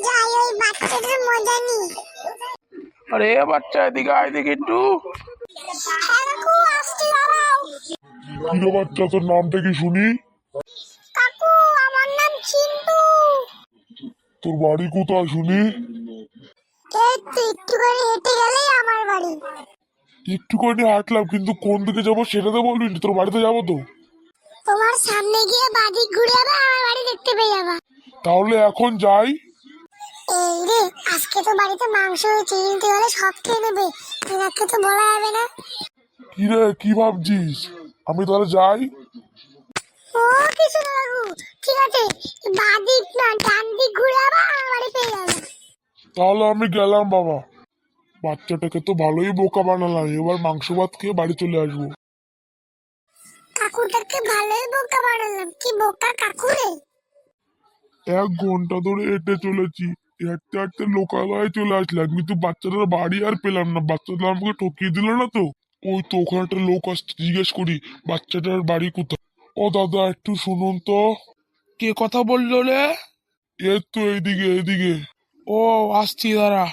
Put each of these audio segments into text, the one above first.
যাই ওই বাচ্চাটার মজা নি। আরে বাচ্চা এদিকে আয় দেখি একটু। কাকু আসছি দাঁড়াও। কিরে বাচ্চা, তোর নামটা কি শুনি? কাকু আমার নাম চিন্টু। তোর বাড়ি কোথায় শুনি? এই তো একটু করে হেঁটে গেলেই আমার বাড়ি। একটু করে হাঁটলাম, কিন্তু কোন দিকে যাবো সেটা তো বলবি। তোর বাড়িতে যাবো তো। তোমার সামনে গিয়ে বাদিক ঘুরে যাবে, আমার বাড়ি দেখতে পেয়ে যাবা। তাহলে এখন যাই। এই রে, আজকে তো বাড়িতে মাংস হয়েছে, কিন্তু হলে সব খেয়ে নেবে, এনাকে তো বলা যাবে না। কিরে, কি ভাবছিস? আমি তাহলে যাই। ও কিছু না কাকু, ঠিক আছে, বাদিক না ডান দিক ঘুরে যাবা, আমার বাড়ি পেয়ে যাবে। তাহলে আমি গেলাম বাবা। বাচ্চাটাকে তো ভালোই বোকা বানালাম, এবার মাংস ভাত খেয়ে বাড়ি চলে আসবো। কাকুটাকে ভালোই বোকা বানালাম, কি বোকা কাকু রে। 1 ঘন্টা ধরে হেঁটে চলেছি, হাঁটতে হাঁটতে লোকালয়ে চলে আসলাম, কিন্তু বাচ্চাটার বাড়ি আর পেলাম না। বাচ্চাটা আমাকে ঠকিয়ে দিল না তো? ওই তো ওখানে একটা লোক আসছে, জিজ্ঞেস করি বাচ্চাটার বাড়ি কোথায়। ও দাদা, একটু শুনুন তো। কে কথা বললো রে? এই তো এইদিকে এইদিকে। ও আসছি দাঁড়া।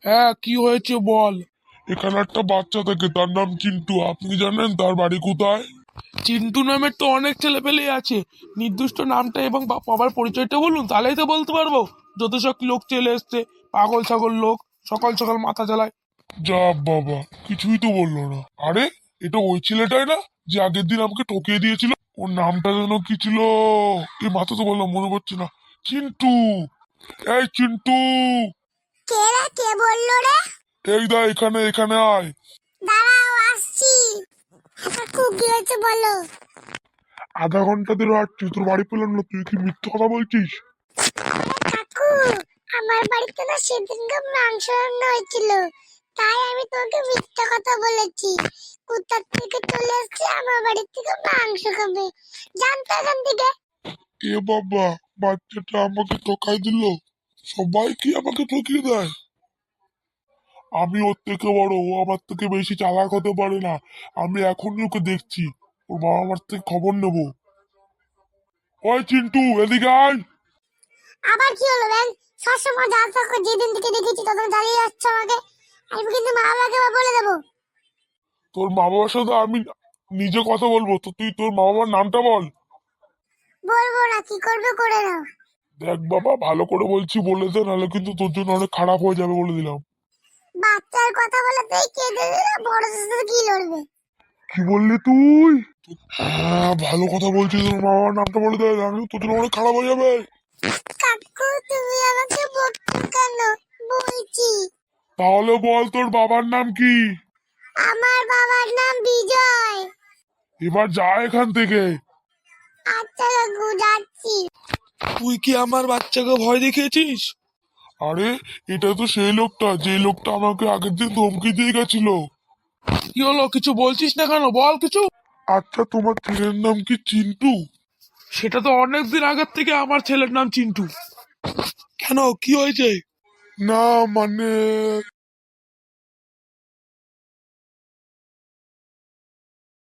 হ্যাঁ কি হয়েছে বল। এখানে একটা বাচ্চা থাকে, তার নাম চিন্টু। আপনি জানেন তার বাড়ি কোথায়? চিন্টু নামের তো অনেক ছেলে পেলে আছে, নির্দিষ্ট নামটা এবং বাবার পরিচয়টা বলুন, তাহলেই তো বলতে পারবো। যত সব লোক চলে এসছে, পাগল ছাগল লোক, সকাল সকাল মাথা জ্বালায়। যা বাবা, কিছুই তো বললো না। আরে, এটা ওই ছেলেটাই না যে আগের দিন আমাকে ঠকিয়ে দিয়েছিল? ওর নামটা যেন কি ছিল? এই মাথা তো বললাম, মনে পড়ছে না। চিন্টু। এই চিন্টু, কে রে, কে বললো রে? এই দা, এখানে এখানে আয়। দাঁড়াও আসছি। কাকু কি হয়েছে বলো। 1/2 ঘন্টা ধরে হাঁটছি, তোর বাড়ি পেলাম না। তুই কি মিথ্যে কথা বলছিস? কাকু, আমার বাড়িতে না সেদিনকে মাংস রান্না হয়েছিল, তাই আমি তোকে মিথ্যা কথা বলেছি। কোথা থেকে চলে এসেছে আমার বাড়ি থেকে মাংস খাবে, জানতো এখান থেকে। এ বাবা, বাচ্চাটা আমাকে ঠকাই দিল। সবাই কি আমাকে ঠকিয়ে দেয়? আমি ওর থেকে বড়, ও আমার থেকে বেশি চালাক হতে পারে না। আমি এখনই ওকে দেখছি, ওর বাবা মার থেকে খবর নেবো। ওই চিন্টু, এদিকে আয়। আবার কি হলো ব্যাং? সবসময় যা থাকো, যেদিন থেকে দেখেছি তখন জ্বালিয়ে যাচ্ছে আমাকে। আমি কিন্তু মা বাবাকে বলে দেবো। তোর মা বাবার সাথে আমি নিজে কথা বলবো, তো তুই তোর মা বাবার নামটা বল। বলবো না, কি করবে করে নাও। দেখ বাবা, ভালো করে বলছি, বলে দে, নাহলে কিন্তু তোর জন্য অনেক খারাপ হয়ে যাবে, বলে দিলাম। বাচ্চার কথা বলেতেই কেঁদে দিলে, বড়দের সাথে কি লড়বে। কি বললি তুই? হ্যাঁ, ভালো কথা বলছিস, তোর মা বাবার নামটা বলে দে, নাহলে তোর জন্য অনেক খারাপ হয়ে যাবে। কাকু তুমি আমাকে বকছো কেন? বলছি। তাহলে বল, তোর বাবার নাম কি? আমার বাবার নাম বিজয়। এবার যা এখান থেকে। আচ্ছা কাকু, যাচ্ছি। তুই কি আমার বাচ্চাকে ভয় দেখিয়েছিস? আরে, এটা তো সেই লোকটা, যে লোকটা আমাকে আগের দিন ধমকি দিয়ে গেছিল। কি হলো, কিছু বলছিস না কেন, বল কিছু। আচ্ছা, তোমার ছেলের নাম কি চিন্টু? সেটা তো অনেকদিন আগের থেকে আমার ছেলের নাম চিন্টু। কেন, কি হয়েছে? না মানে,